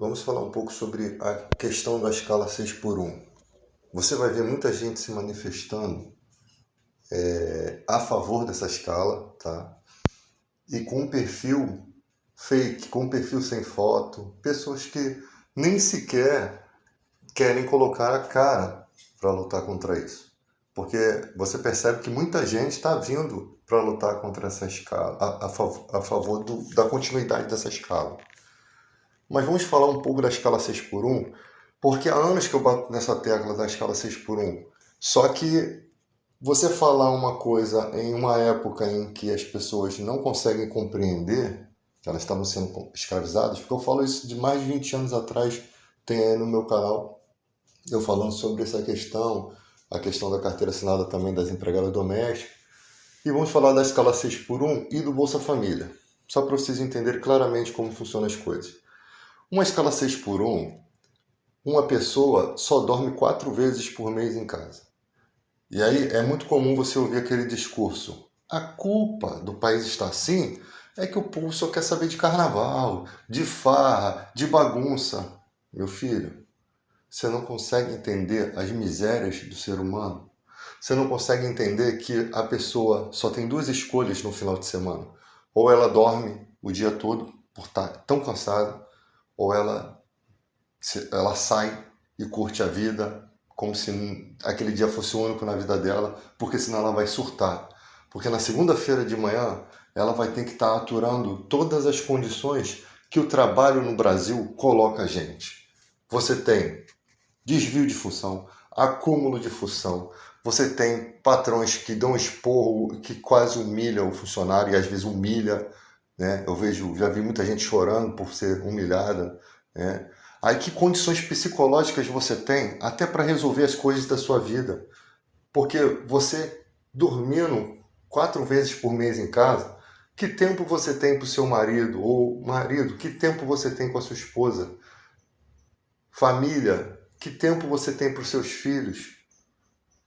Vamos falar um pouco sobre a questão da escala 6 por 1. Você vai ver muita gente se manifestando a favor dessa escala, tá? E com um perfil fake, com um perfil sem foto, pessoas que nem sequer querem colocar a cara para lutar contra isso. Porque você percebe que muita gente está vindo para lutar contra essa escala, a favor da continuidade dessa escala. Mas vamos falar um pouco da escala 6 por 1, porque há anos que eu bato nessa tecla da escala 6 por 1. Só que você falar uma coisa em uma época em que as pessoas não conseguem compreender que elas estavam sendo escravizadas, porque eu falo isso de mais de 20 anos atrás, tem aí no meu canal, eu falando sobre essa questão, a questão da carteira assinada também das empregadas domésticas. E vamos falar da escala 6 por 1 e do Bolsa Família, só para vocês entenderem claramente como funcionam as coisas. Uma escala 6 por 1, uma pessoa só dorme 4 vezes por mês em casa. E aí é muito comum você ouvir aquele discurso: a culpa do país estar assim é que o povo só quer saber de carnaval, de farra, de bagunça. Meu filho, você não consegue entender as misérias do ser humano? Você não consegue entender que a pessoa só tem duas escolhas no final de semana? Ou ela dorme o dia todo por estar tão cansada, ou ela sai e curte a vida como se aquele dia fosse o único na vida dela, porque senão ela vai surtar. Porque na segunda-feira de manhã ela vai ter que estar aturando todas as condições que o trabalho no Brasil coloca a gente. Você tem desvio de função, acúmulo de função, você tem patrões que dão esporro, que quase humilham o funcionário e às vezes humilha, né? Já vi muita gente chorando por ser humilhada, né? Aí que condições psicológicas você tem até para resolver as coisas da sua vida? Porque você dormindo 4 vezes por mês em casa, que tempo você tem para o seu marido? Ou marido, que tempo você tem com a sua esposa? Família, que tempo você tem para os seus filhos?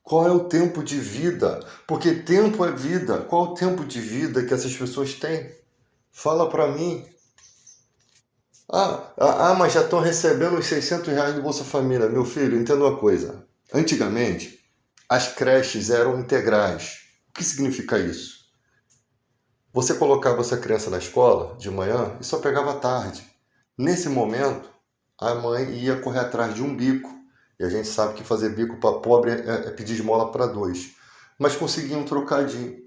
Qual é o tempo de vida? Porque tempo é vida. Qual é o tempo de vida que essas pessoas têm? Fala para mim. Mas já estão recebendo os R$ 600 do Bolsa Família. Meu filho, entenda uma coisa. Antigamente, as creches eram integrais. O que significa isso? Você colocava essa criança na escola de manhã e só pegava à tarde. Nesse momento, a mãe ia correr atrás de um bico. E a gente sabe que fazer bico para pobre é pedir esmola para dois. Mas conseguia um trocadinho.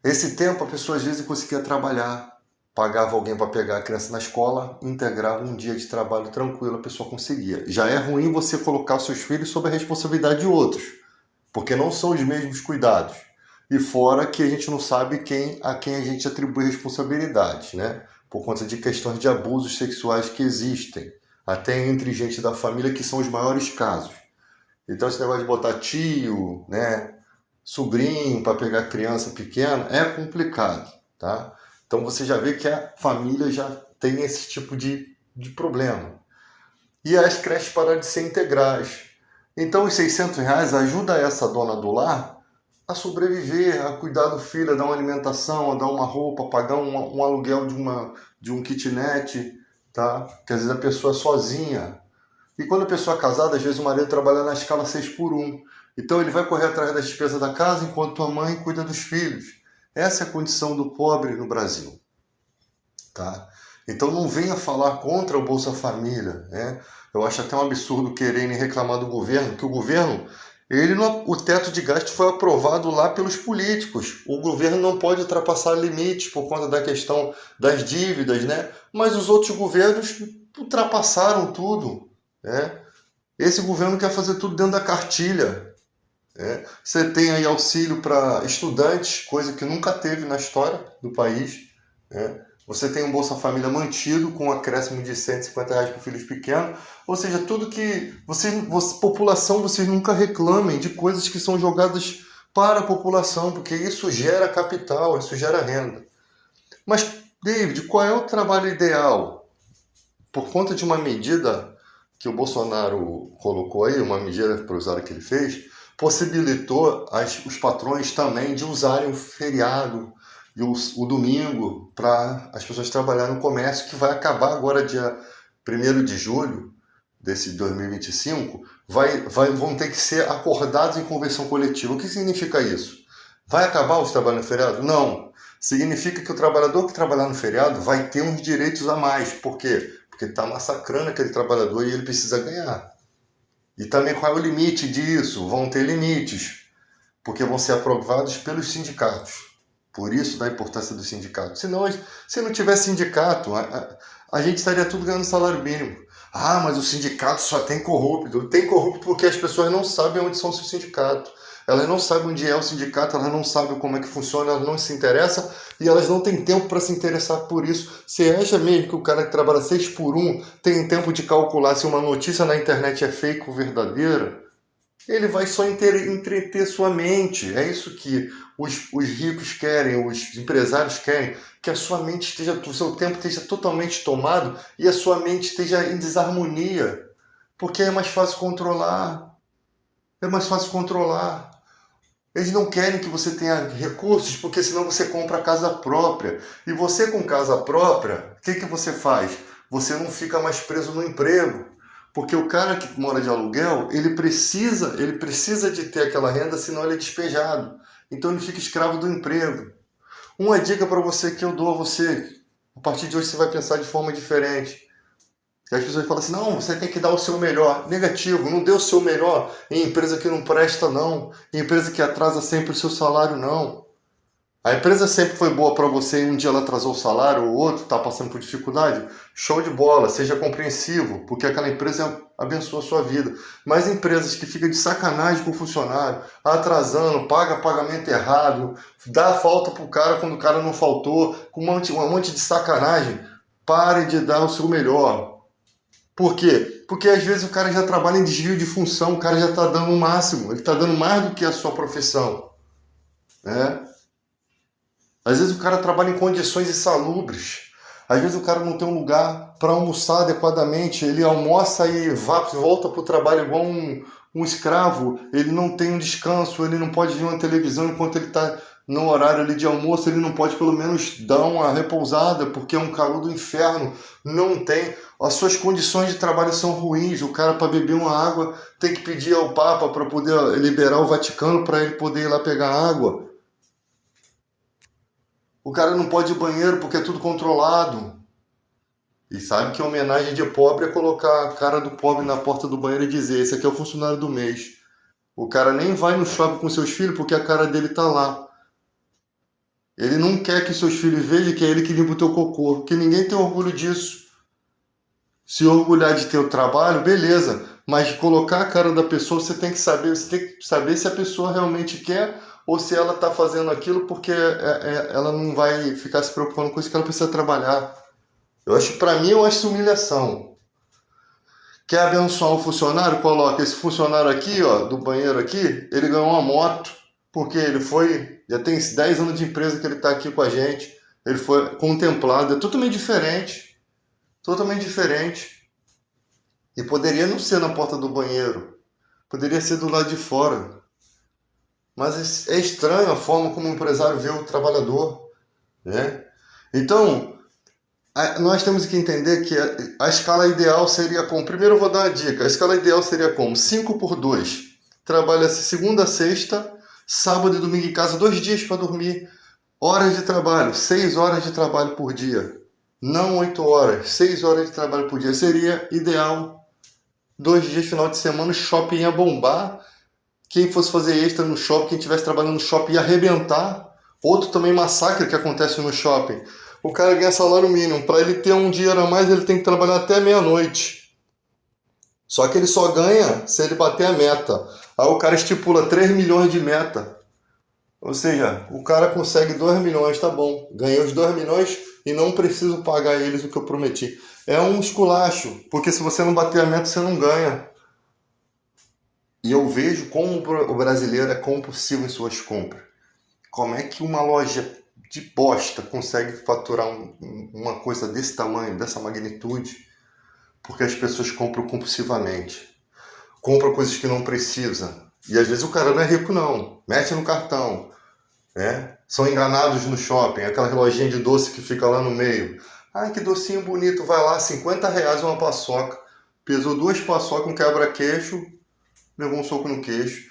Esse tempo a pessoa às vezes conseguia trabalhar, pagava alguém para pegar a criança na escola, integrava um dia de trabalho tranquilo, a pessoa conseguia. Já é ruim você colocar seus filhos sob a responsabilidade de outros, porque não são os mesmos cuidados. E fora que a gente não sabe a quem a gente atribui responsabilidades, né? Por conta de questões de abusos sexuais que existem, até entre gente da família, que são os maiores casos. Então esse negócio de botar tio, né, sobrinho para pegar criança pequena é complicado, tá? Então você já vê que a família já tem esse tipo de problema. E as creches pararam de ser integrais. Então os R$ 600 ajuda essa dona do lar a sobreviver, a cuidar do filho, a dar uma alimentação, a dar uma roupa, a pagar um aluguel de um kitnet, tá? Que às vezes a pessoa é sozinha. E quando a pessoa é casada, às vezes o marido trabalha na escala 6 por 1. Então ele vai correr atrás das despesas da casa enquanto a mãe cuida dos filhos. Essa é a condição do pobre no Brasil, tá? Então não venha falar contra o Bolsa Família, né? Eu acho até um absurdo quererem reclamar do governo, que o governo, o teto de gasto foi aprovado lá pelos políticos. O governo não pode ultrapassar limites por conta da questão das dívidas, né? Mas os outros governos ultrapassaram tudo, né? Esse governo quer fazer tudo dentro da cartilha, né? Você tem aí auxílio para estudantes, coisa que nunca teve na história do país, né? Você tem um Bolsa Família mantido com um acréscimo de R$ 150 para filhos pequenos. Ou seja, tudo que população, vocês nunca reclamem de coisas que são jogadas para a população, porque isso gera capital, isso gera renda. Mas, David, qual é o trabalho ideal? Por conta de uma medida que o Bolsonaro colocou aí, uma medida cruzada que ele fez, possibilitou os patrões também de usarem o feriado e o domingo para as pessoas trabalharem no comércio, que vai acabar agora dia 1º de julho desse 2025, vão ter que ser acordados em convenção coletiva. O que significa isso? Vai acabar os trabalhos no feriado? Não. Significa que o trabalhador que trabalhar no feriado vai ter uns direitos a mais. Por quê? Porque está massacrando aquele trabalhador e ele precisa ganhar. E também qual é o limite disso? Vão ter limites, porque vão ser aprovados pelos sindicatos. Por isso da importância do sindicato. Senão, se não tivesse sindicato, a gente estaria tudo ganhando salário mínimo. Ah, mas o sindicato só tem corrupto. Tem corrupto porque as pessoas não sabem onde são os seus sindicatos. Elas não sabem onde é o sindicato, elas não sabem como é que funciona, elas não se interessam e elas não têm tempo para se interessar por isso. Você acha mesmo que o cara que trabalha 6x1 tem tempo de calcular se uma notícia na internet é fake ou verdadeira? Ele vai só entreter sua mente. É isso que os ricos querem, os empresários querem, que a sua mente esteja, o seu tempo esteja totalmente tomado e a sua mente esteja em desarmonia. Porque é mais fácil controlar. É mais fácil controlar. Eles não querem que você tenha recursos, porque senão você compra casa própria. E você com casa própria, o que você faz? Você não fica mais preso no emprego. Porque o cara que mora de aluguel, ele precisa de ter aquela renda, senão ele é despejado. Então ele fica escravo do emprego. Uma dica para você que eu dou a você, a partir de hoje você vai pensar de forma diferente. As pessoas falam assim, não, você tem que dar o seu melhor. Negativo, não dê o seu melhor em empresa que não presta, não. Em empresa que atrasa sempre o seu salário, não. A empresa sempre foi boa para você e um dia ela atrasou o salário, o outro está passando por dificuldade. Show de bola, seja compreensivo, porque aquela empresa abençoa a sua vida. Mas empresas que ficam de sacanagem com o funcionário, atrasando, paga pagamento errado, dá falta pro cara quando o cara não faltou, com um monte de sacanagem, pare de dar o seu melhor. Por quê? Porque às vezes o cara já trabalha em desvio de função, o cara já está dando o máximo, ele está dando mais do que a sua profissão. Né? Às vezes o cara trabalha em condições insalubres, às vezes o cara não tem um lugar para almoçar adequadamente, ele almoça e volta para o trabalho igual um escravo, ele não tem um descanso, ele não pode ver uma televisão enquanto ele está no horário ali de almoço, ele não pode pelo menos dar uma repousada, porque é um calor do inferno, não tem. As suas condições de trabalho são ruins, o cara para beber uma água tem que pedir ao Papa para poder liberar o Vaticano para ele poder ir lá pegar água. O cara não pode ir ao banheiro porque é tudo controlado. E sabe que a homenagem de pobre é colocar a cara do pobre na porta do banheiro e dizer, esse aqui é o funcionário do mês. O cara nem vai no shopping com seus filhos porque a cara dele tá lá. Ele não quer que seus filhos vejam que é ele que limpa o teu cocô, porque ninguém tem orgulho disso. Se orgulhar de ter o trabalho, beleza, mas colocar a cara da pessoa, você tem que saber se a pessoa realmente quer ou se ela está fazendo aquilo porque ela não vai ficar se preocupando com isso, que ela precisa trabalhar. Para mim, eu acho isso humilhação. Quer abençoar um funcionário? Coloca esse funcionário aqui, ó, do banheiro aqui, ele ganhou uma moto, porque já tem 10 anos de empresa que ele está aqui com a gente, ele foi contemplado, é totalmente diferente. Totalmente diferente. E poderia não ser na porta do banheiro. Poderia ser do lado de fora. Mas é estranho a forma como o empresário vê o trabalhador. Né? Então, nós temos que entender que a escala ideal seria como... Primeiro eu vou dar uma dica. A escala ideal seria como? 5x2. Trabalha-se segunda a sexta, sábado e domingo em casa, 2 dias para dormir. Horas de trabalho, 6 horas de trabalho por dia. Não 8 horas, 6 horas de trabalho por dia. Seria ideal. 2 dias, final de semana, o shopping ia bombar. Quem fosse fazer extra no shopping, quem estivesse trabalhando no shopping ia arrebentar. Outro também massacre que acontece no shopping. O cara ganha salário mínimo. Para ele ter um dinheiro a mais, ele tem que trabalhar até meia-noite. Só que ele só ganha se ele bater a meta. Aí o cara estipula 3 milhões de meta. Ou seja, o cara consegue 2 milhões, tá bom. Ganhei os 2 milhões e não preciso pagar eles o que eu prometi. É um esculacho, porque se você não bater a meta, você não ganha. E eu vejo como o brasileiro é compulsivo em suas compras. Como é que uma loja de bosta consegue faturar uma coisa desse tamanho, dessa magnitude? Porque as pessoas compram compulsivamente. Compram coisas que não precisa. E às vezes o cara não é rico não. Mete no cartão. Né? São enganados no shopping. Aquela lojinha de doce que fica lá no meio. Ai, que docinho bonito, vai lá, R$ 50 uma paçoca. Pesou 2 paçocas, um quebra-queixo, levou um soco no queixo,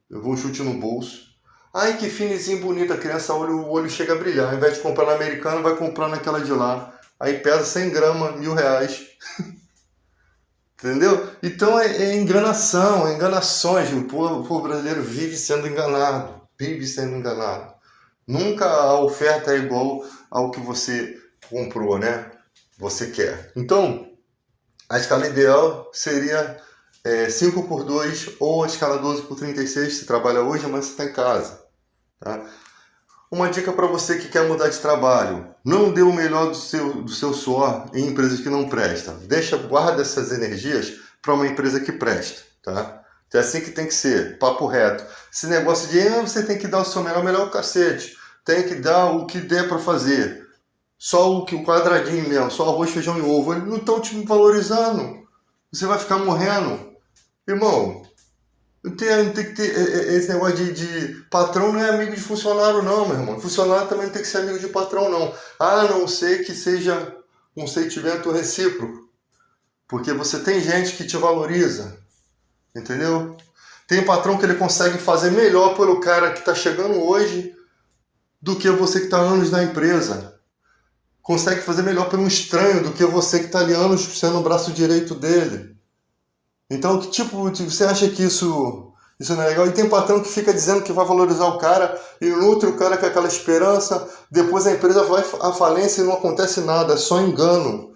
levou um chute no bolso. Ai, que finezinho bonito, a criança olha, o olho chega a brilhar. Ao invés de comprar na americana, vai comprar naquela de lá. Aí pesa 100 gramas, R$ 1.000. Entendeu? Então é enganação, é enganações. O povo brasileiro vive sendo enganado. Vive sendo enganado. Nunca a oferta é igual ao que você comprou, né? Você quer. Então, a escala ideal seria 5x2 ou a escala 12x36. Você trabalha hoje, mas você está em casa. Tá? Uma dica para você que quer mudar de trabalho: não dê o melhor do seu suor em empresas que não prestam. Guarda essas energias para uma empresa que presta. Tá? É assim que tem que ser, papo reto. Esse negócio de você tem que dar o seu melhor o cacete. Tem que dar o que der para fazer. Só o quadradinho mesmo, só arroz, feijão e ovo. Eles não estão te valorizando. Você vai ficar morrendo. Irmão, tem que ter esse negócio de patrão não é amigo de funcionário não, meu irmão. Funcionário também não tem que ser amigo de patrão não. A não ser que seja um sentimento recíproco. Porque você tem gente que te valoriza. Entendeu? Tem patrão que ele consegue fazer melhor pelo cara que está chegando hoje do que você que está há anos na empresa. Consegue fazer melhor por um estranho do que você que está ali anos sendo o braço direito dele. Então, que tipo, você acha que isso não é legal? E tem patrão que fica dizendo que vai valorizar o cara e nutre o cara com aquela esperança, depois a empresa vai à falência e não acontece nada, é só engano.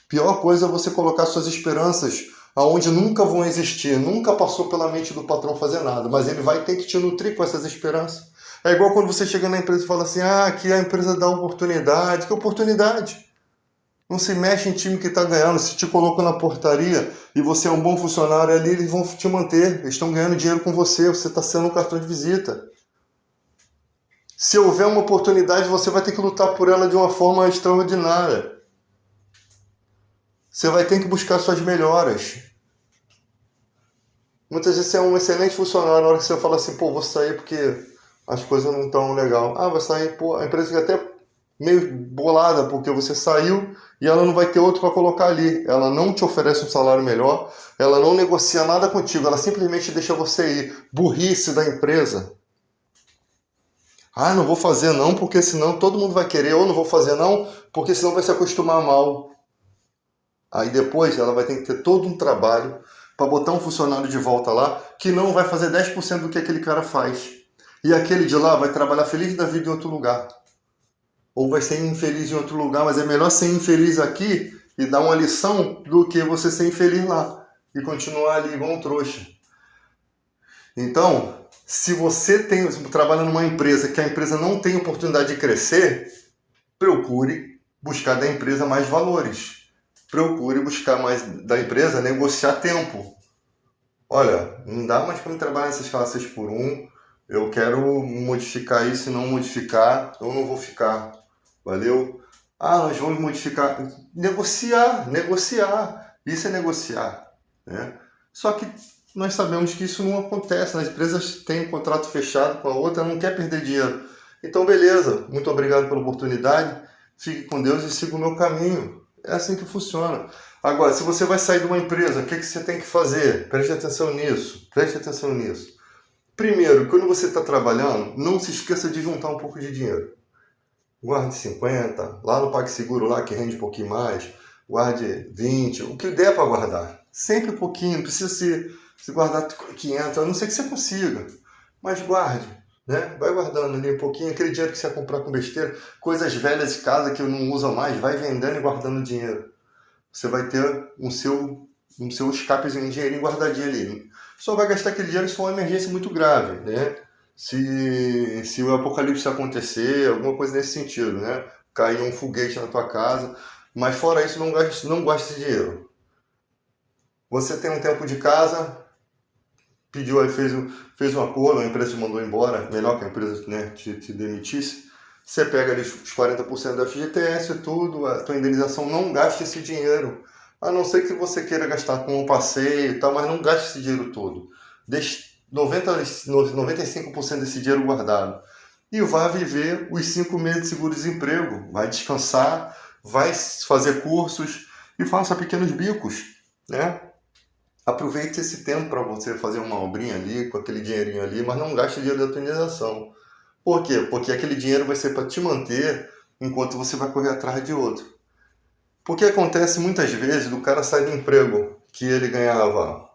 Pior coisa é você colocar suas esperanças aonde nunca vão existir, nunca passou pela mente do patrão fazer nada, mas ele vai ter que te nutrir com essas esperanças. É igual quando você chega na empresa e fala assim, aqui a empresa dá oportunidade. Que oportunidade? Não se mexe em time que está ganhando. Se te colocam na portaria e você é um bom funcionário ali, eles vão te manter. Eles estão ganhando dinheiro com você. Você está sendo um cartão de visita. Se houver uma oportunidade, você vai ter que lutar por ela de uma forma extraordinária. Você vai ter que buscar suas melhoras. Muitas vezes você é um excelente funcionário. Na hora que você fala assim, vou sair porque as coisas não estão legal. Vai sair, a empresa fica até meio bolada porque você saiu e ela não vai ter outro para colocar ali. Ela não te oferece um salário melhor, ela não negocia nada contigo, ela simplesmente deixa você ir. Burrice da empresa. Não vou fazer não, porque senão todo mundo vai querer, ou não vou fazer não, porque senão vai se acostumar mal. Aí depois ela vai ter que ter todo um trabalho para botar um funcionário de volta lá que não vai fazer 10% do que aquele cara faz. E aquele de lá vai trabalhar feliz da vida em outro lugar. Ou vai ser infeliz em outro lugar, mas é melhor ser infeliz aqui e dar uma lição do que você ser infeliz lá e continuar ali igual um trouxa. Então, se você trabalha numa empresa que a empresa não tem oportunidade de crescer, procure buscar da empresa mais valores. Procure buscar mais da empresa, negociar tempo. Olha, não dá mais para trabalhar nessa escala 6x1, eu quero modificar isso, se não modificar, eu não vou ficar. Valeu? Nós vamos modificar. Negociar. Isso é negociar. Né? Só que nós sabemos que isso não acontece. As empresas têm um contrato fechado com a outra, não quer perder dinheiro. Então, beleza. Muito obrigado pela oportunidade. Fique com Deus e siga o meu caminho. É assim que funciona. Agora, se você vai sair de uma empresa, o que você tem que fazer? Preste atenção nisso. Primeiro, quando você está trabalhando, não se esqueça de juntar um pouco de dinheiro. Guarde 50, lá no PagSeguro lá que rende um pouquinho mais, guarde 20, o que der para guardar. Sempre um pouquinho, não precisa se guardar 500, a não ser que você consiga, mas guarde, né? Vai guardando ali um pouquinho, aquele dinheiro que você vai comprar com besteira, coisas velhas de casa que não usa mais, vai vendendo e guardando dinheiro. Você vai ter um seu escapezinho de dinheirinho guardadinho ali. Só vai gastar aquele dinheiro se for uma emergência muito grave, né? Se o apocalipse acontecer, alguma coisa nesse sentido, né? Cair um foguete na tua casa. Mas fora isso, não gaste esse dinheiro. Você tem um tempo de casa, pediu aí, fez um acordo, a empresa te mandou embora, melhor que a empresa, né, te demitisse. Você pega ali os 40% da FGTS e tudo, a tua indenização, não gaste esse dinheiro. A não ser que você queira gastar com um passeio e tal, mas não gaste esse dinheiro todo. Deixe 95% desse dinheiro guardado. e vai viver os 5 meses de seguro-desemprego, vai descansar, vai fazer cursos e faça pequenos bicos, né? Aproveite esse tempo para você fazer uma obrinha ali, com aquele dinheirinho ali, mas não gaste o dinheiro da tua indenização. Por quê? Porque aquele dinheiro vai ser para te manter enquanto você vai correr atrás de outro. Porque acontece muitas vezes do cara sair do emprego que ele ganhava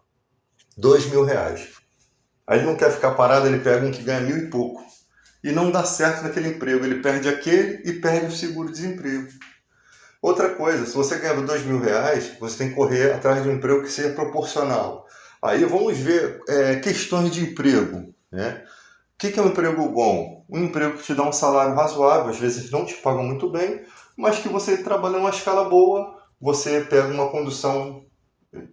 R$ 2.000. Aí ele não quer ficar parado, ele pega um que ganha 1.000 e pouco. E não dá certo naquele emprego. Ele perde aquele e perde o seguro-desemprego. Outra coisa, se você ganhava R$ 2.000, você tem que correr atrás de um emprego que seja proporcional. Aí vamos ver questões de emprego, né? O que é um emprego bom? Um emprego que te dá um salário razoável, às vezes não te pagam muito bem, mas que você trabalha numa escala boa, você pega uma condução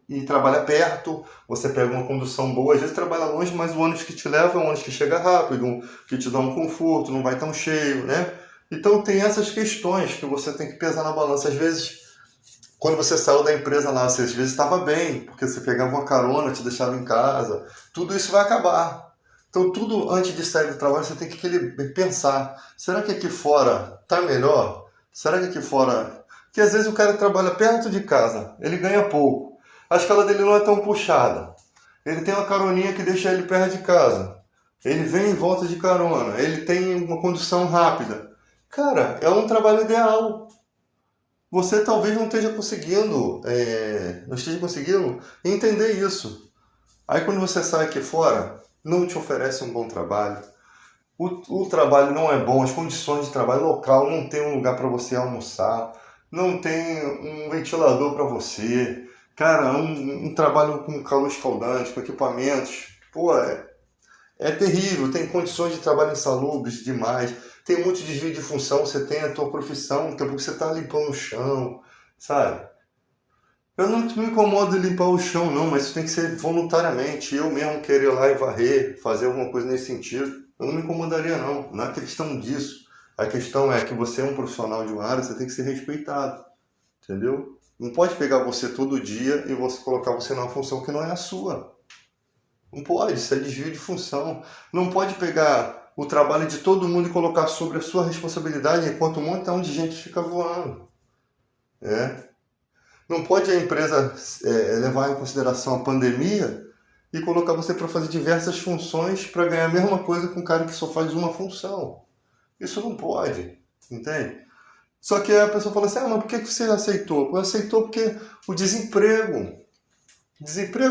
e trabalha perto, você pega uma condução boa, às vezes trabalha longe, mas o ônibus que te leva é um ônibus que chega rápido, que te dá um conforto, não vai tão cheio, né? Então tem essas questões que você tem que pesar na balança. Às vezes, quando você saiu da empresa lá, você às vezes estava bem, porque você pegava uma carona, te deixava em casa, tudo isso vai acabar. Então tudo antes de sair do trabalho você tem que pensar, será que aqui fora tá melhor? Será que aqui fora... Porque às vezes o cara trabalha perto de casa, ele ganha pouco, a escala dele não é tão puxada, ele tem uma caroninha que deixa ele perto de casa, ele vem e volta de carona, ele tem uma condução rápida. Cara, é um trabalho ideal. Você talvez não esteja conseguindo entender isso. Aí quando você sai aqui fora, não te oferece um bom trabalho. O trabalho não é bom, as condições de trabalho local, não tem um lugar para você almoçar, não tem um ventilador para você. Cara, um trabalho com calor escaldante, com equipamentos, pô, é terrível, tem condições de trabalho insalubres demais, tem muito desvio de função, você tem a tua profissão, daqui a pouco você está limpando o chão, sabe? Eu não me incomodo de limpar o chão não, mas isso tem que ser voluntariamente, eu mesmo querer ir lá e varrer, fazer alguma coisa nesse sentido, eu não me incomodaria não, não é questão disso. A questão é que você é um profissional de uma área, você tem que ser respeitado, entendeu? Não pode pegar você todo dia e você colocar você numa função que não é a sua. Não pode, isso é desvio de função. Não pode pegar o trabalho de todo mundo e colocar sobre a sua responsabilidade enquanto um montão de gente fica voando. Né? Não pode a empresa levar em consideração a pandemia e colocar você para fazer diversas funções para ganhar a mesma coisa com um cara que só faz uma função. Isso não pode, entende? Só que a pessoa fala assim, mas por que você aceitou? Aceitou porque o desemprego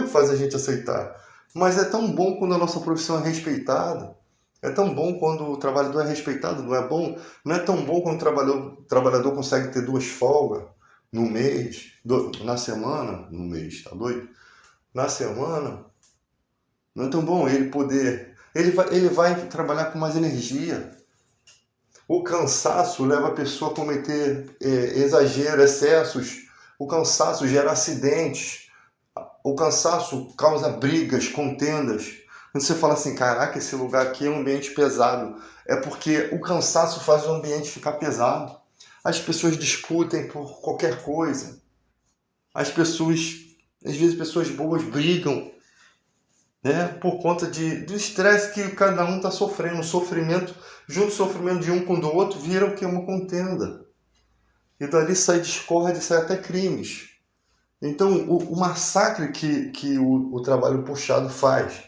faz a gente aceitar. Mas é tão bom quando a nossa profissão é respeitada. É tão bom quando o trabalhador é respeitado, não é bom? Não é tão bom quando o trabalhador consegue ter 2 folgas no mês, na semana, no mês, tá doido? Na semana. Não é tão bom ele poder... Ele vai trabalhar com mais energia. O cansaço leva a pessoa a cometer exagero, excessos. O cansaço gera acidentes. O cansaço causa brigas, contendas. Quando você fala assim, caraca, esse lugar aqui é um ambiente pesado, é porque o cansaço faz o ambiente ficar pesado. As pessoas discutem por qualquer coisa. Às vezes pessoas boas brigam, né, por conta do estresse que cada um está sofrendo. O sofrimento, junto ao sofrimento de um com o do outro, vira o que é uma contenda. E dali sai discórdia, sai até crimes. Então, o massacre que o trabalho puxado faz,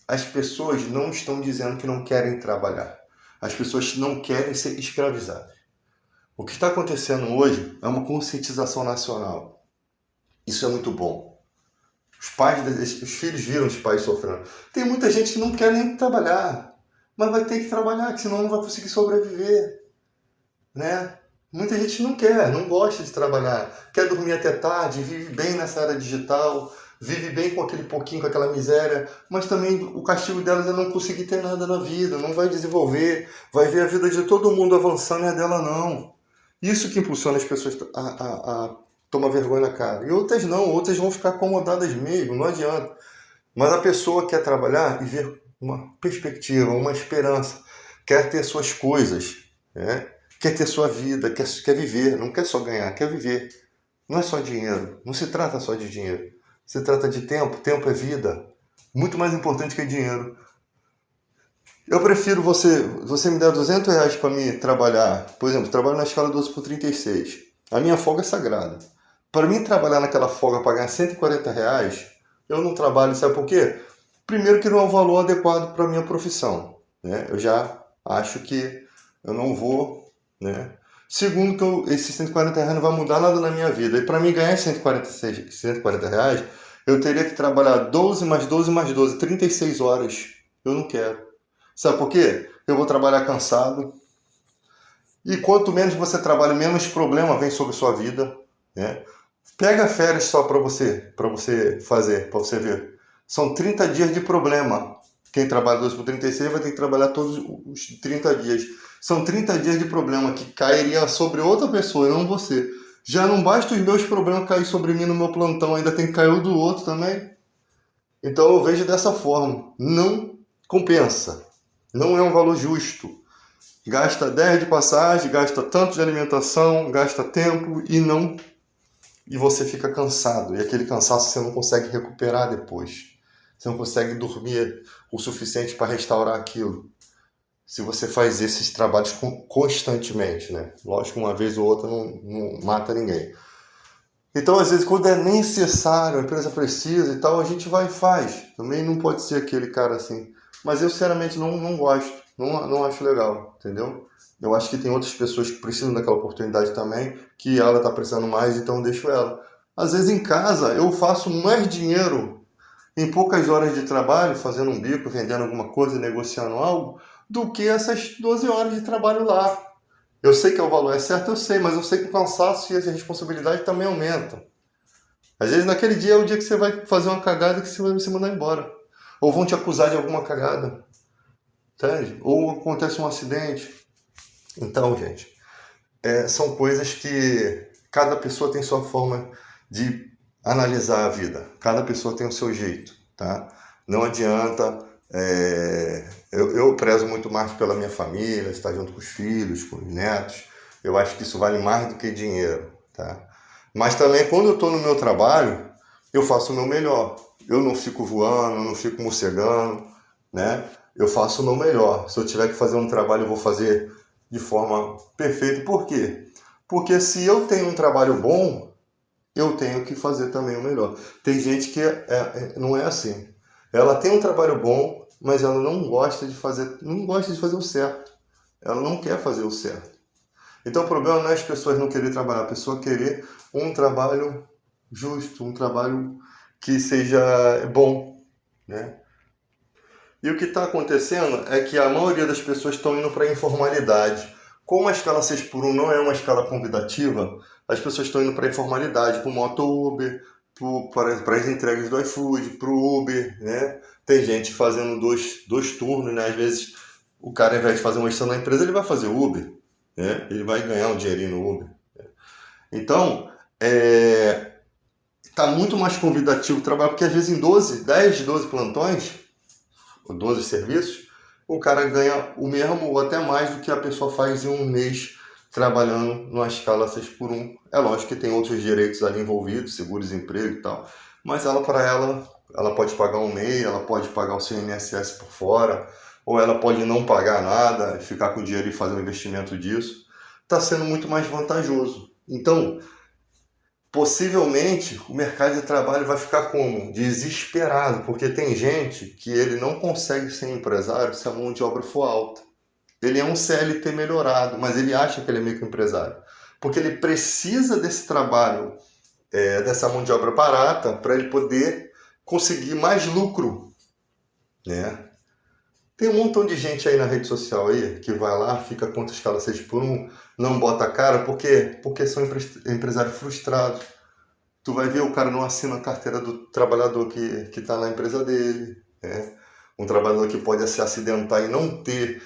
as pessoas não estão dizendo que não querem trabalhar. As pessoas não querem ser escravizadas. O que está acontecendo hoje é uma conscientização nacional. Isso é muito bom. Os filhos viram os pais sofrendo. Tem muita gente que não quer nem trabalhar, mas vai ter que trabalhar, que senão não vai conseguir sobreviver, né? Muita gente não quer, não gosta de trabalhar, quer dormir até tarde, vive bem nessa área digital, vive bem com aquele pouquinho, com aquela miséria, mas também o castigo delas é não conseguir ter nada na vida, não vai desenvolver, vai ver a vida de todo mundo avançando e a dela não. Isso que impulsiona as pessoas a tomar vergonha na cara. E outras não, outras vão ficar acomodadas mesmo, não adianta. Mas a pessoa quer trabalhar e ver uma perspectiva, uma esperança, quer ter suas coisas, né? Quer ter sua vida, quer viver, não quer só ganhar, quer viver. Não é só dinheiro, não se trata só de dinheiro. Se trata de tempo, tempo é vida. Muito mais importante que dinheiro. Eu prefiro você me der R$ 200 para mim trabalhar. Por exemplo, trabalho na escala 12 por 36. A minha folga é sagrada. Para mim trabalhar naquela folga para ganhar R$ 140, eu não trabalho, sabe por quê? Primeiro que não é um valor adequado para a minha profissão, né? Eu já acho que eu não vou, né? Segundo que esses R$ 140 não vai mudar nada na minha vida. E para mim ganhar R$ 140, eu teria que trabalhar 12 mais 12 mais 12, 36 horas. Eu não quero. Sabe por quê? Eu vou trabalhar cansado. E quanto menos você trabalha, menos problema vem sobre sua vida, né? Pega férias só para você fazer, para você ver. São 30 dias de problema. Quem trabalha 12 por 36 vai ter que trabalhar todos os 30 dias. São 30 dias de problema que cairia sobre outra pessoa e não você. Já não basta os meus problemas cair sobre mim no meu plantão, ainda tem que cair o do outro também. Então eu vejo dessa forma. Não compensa. Não é um valor justo. Gasta 10 de passagem, gasta tanto de alimentação, gasta tempo e você fica cansado. E aquele cansaço você não consegue recuperar depois. Você não consegue dormir o suficiente para restaurar aquilo. Se você faz esses trabalhos constantemente, né? Lógico, uma vez ou outra não mata ninguém. Então, às vezes, quando é necessário, a empresa precisa e tal, a gente vai e faz. Também não pode ser aquele cara assim. Mas eu, sinceramente, não gosto. Não acho legal, entendeu? Eu acho que tem outras pessoas que precisam daquela oportunidade também, que ela está precisando mais, então eu deixo ela. Às vezes, em casa, eu faço mais dinheiro em poucas horas de trabalho, fazendo um bico, vendendo alguma coisa, negociando algo, do que essas 12 horas de trabalho lá. Eu sei que o valor é certo, eu sei, mas eu sei que o cansaço e a responsabilidade também aumentam. Às vezes naquele dia é o dia que você vai fazer uma cagada que você vai se mandar embora. Ou vão te acusar de alguma cagada. Entende? Ou acontece um acidente. Então, gente, são coisas que cada pessoa tem sua forma de analisar a vida. Cada pessoa tem o seu jeito, tá? Não adianta... eu prezo muito mais pela minha família, estar junto com os filhos, com os netos. Eu acho que isso vale mais do que dinheiro, tá? Mas também, quando eu estou no meu trabalho, eu faço o meu melhor. Eu não fico voando, não fico morcegando, né? Eu faço o meu melhor. Se eu tiver que fazer um trabalho, eu vou fazer de forma perfeita. Por quê? Porque se eu tenho um trabalho bom, eu tenho que fazer também o melhor. Tem gente que não é assim. Ela tem um trabalho bom, mas ela não gosta de fazer o certo. Ela não quer fazer o certo. Então o problema não é as pessoas não quererem trabalhar, a pessoa querer um trabalho justo, um trabalho que seja bom, né? E o que está acontecendo é que a maioria das pessoas estão indo para a informalidade. Como a escala 6 por 1 não é uma escala convidativa, as pessoas estão indo para a informalidade, para o moto Uber, para as entregas do iFood, para o Uber, né? Tem gente fazendo dois turnos, né? Às vezes o cara, ao invés de fazer uma gestão na empresa, ele vai fazer Uber, né? Ele vai ganhar um dinheirinho no Uber. Então, está muito mais convidativo trabalhar, porque às vezes em 10, 12 plantões, 12 serviços, o cara ganha o mesmo ou até mais do que a pessoa faz em um mês trabalhando numa escala 6 por 1. É lógico que tem outros direitos ali envolvidos, seguro-desemprego e tal, mas ela pode pagar um MEI, ela pode pagar o seu INSS por fora, ou ela pode não pagar nada, ficar com o dinheiro e fazer um investimento disso. Está sendo muito mais vantajoso. Então, possivelmente o mercado de trabalho vai ficar como? Desesperado, porque tem gente que ele não consegue ser empresário se a mão de obra for alta. Ele é um CLT melhorado, mas ele acha que ele é microempresário. Porque ele precisa desse trabalho, dessa mão de obra barata, para ele poder conseguir mais lucro, né? Tem um montão de gente aí na rede social aí que vai lá, fica contra a escala 6 por 1, não bota a cara, por quê? Porque são empresários frustrados. Tu vai ver o cara não assina a carteira do trabalhador que está na empresa dele, né? Um trabalhador que pode se acidentar e não ter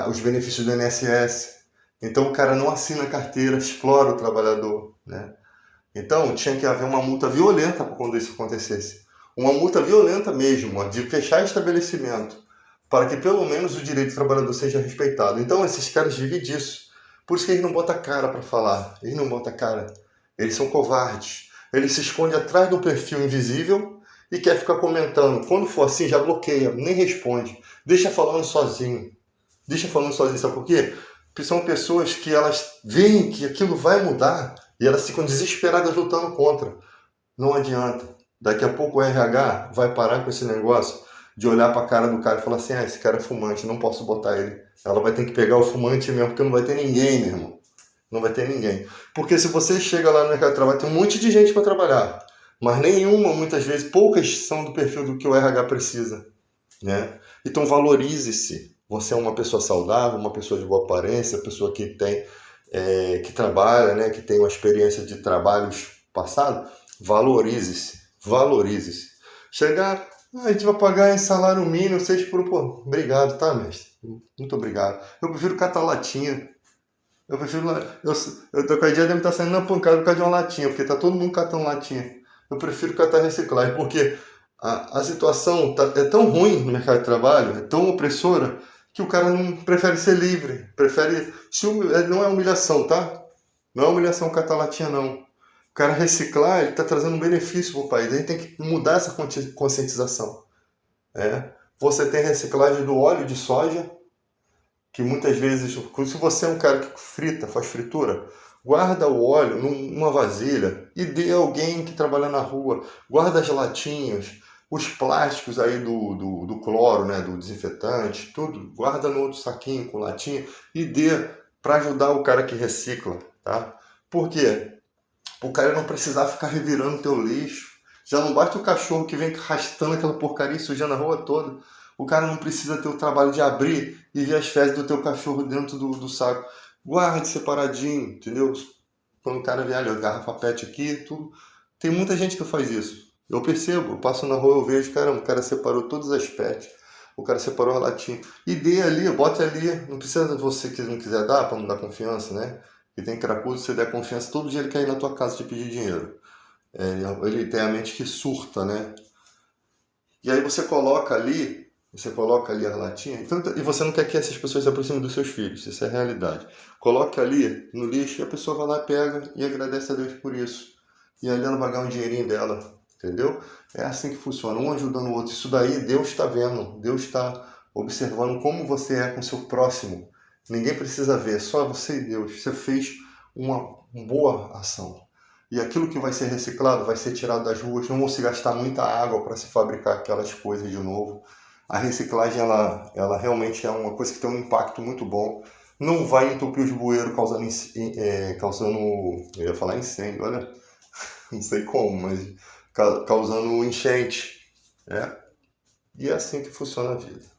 os benefícios do INSS. Então o cara não assina a carteira, explora o trabalhador, né? Então tinha que haver uma multa violenta quando isso acontecesse. Uma multa violenta mesmo, de fechar estabelecimento, para que pelo menos o direito do trabalhador seja respeitado. Então esses caras vivem disso. Por isso que eles não botam cara para falar. Eles são covardes. Eles se escondem atrás do perfil invisível e quer ficar comentando. Quando for assim, já bloqueia, nem responde. Deixa falando sozinho. Deixa falando sozinho, sabe por quê? Porque são pessoas que elas veem que aquilo vai mudar e elas ficam desesperadas lutando contra. Não adianta. Daqui a pouco o RH vai parar com esse negócio de olhar para a cara do cara e falar assim, esse cara é fumante, não posso botar ele. Ela vai ter que pegar o fumante mesmo, porque não vai ter ninguém, meu irmão. Não vai ter ninguém. Porque se você chega lá no mercado de trabalho, tem um monte de gente para trabalhar. Mas nenhuma, muitas vezes, poucas são do perfil do que o RH precisa. Né? Então valorize-se. Você é uma pessoa saudável, uma pessoa de boa aparência, pessoa que tem, que trabalha, né? Que tem uma experiência de trabalhos passados. Valorize-se. Valorize-se. Chegar, a gente vai pagar em salário mínimo, vocês por... Pô, obrigado, tá, mestre? Muito obrigado. Eu prefiro catar latinha. Eu prefiro. Eu tô com a ideia de estar saindo na pancada por causa de uma latinha, porque tá todo mundo catando latinha. Eu prefiro catar reciclagem, porque a situação é tão ruim no mercado de trabalho, é tão opressora, que o cara não prefere ser livre. Prefere. Não é humilhação, tá? Não é humilhação catar latinha, não. O cara reciclar, ele tá trazendo um benefício pro país. A gente tem que mudar essa conscientização. Você tem reciclagem do óleo de soja, que muitas vezes, se você é um cara que frita, faz fritura, guarda o óleo numa vasilha e dê a alguém que trabalha na rua. Guarda as latinhas, os plásticos aí do cloro, né, do desinfetante, tudo. Guarda no outro saquinho com latinha e dê para ajudar o cara que recicla, tá? Por quê? O cara não precisar ficar revirando o teu lixo. Já não basta o cachorro que vem arrastando aquela porcaria e sujando a rua toda. O cara não precisa ter o trabalho de abrir e ver as fezes do teu cachorro dentro do saco. Guarde separadinho, entendeu? Quando o cara vê, olha, garrafa pet aqui, tudo. Tem muita gente que faz isso. Eu percebo, eu passo na rua, eu vejo, caramba, o cara separou todas as pets. O cara separou a latinha. E dê ali, bote ali. Não precisa você que não quiser dar, para não dar confiança, né? E tem cracudo, se você der confiança, todo dia ele quer ir na tua casa te pedir dinheiro. Ele tem a mente que surta, né? E aí você coloca ali a latinha, então, e você não quer que essas pessoas se aproximem dos seus filhos, isso é a realidade. Coloca ali no lixo e a pessoa vai lá, pega e agradece a Deus por isso. E ali ela vai ganhar um dinheirinho dela, entendeu? É assim que funciona, um ajudando o outro. Isso daí Deus está vendo, Deus está observando como você é com o seu próximo. Ninguém precisa ver, só você e Deus. Você fez uma boa ação. E aquilo que vai ser reciclado vai ser tirado das ruas, não vão se gastar muita água para se fabricar aquelas coisas de novo. A reciclagem, ela realmente é uma coisa que tem um impacto muito bom. Não vai entupir os bueiros causando, eu ia falar incêndio, olha, não sei como, mas causando enchente, né? E é assim que funciona a vida.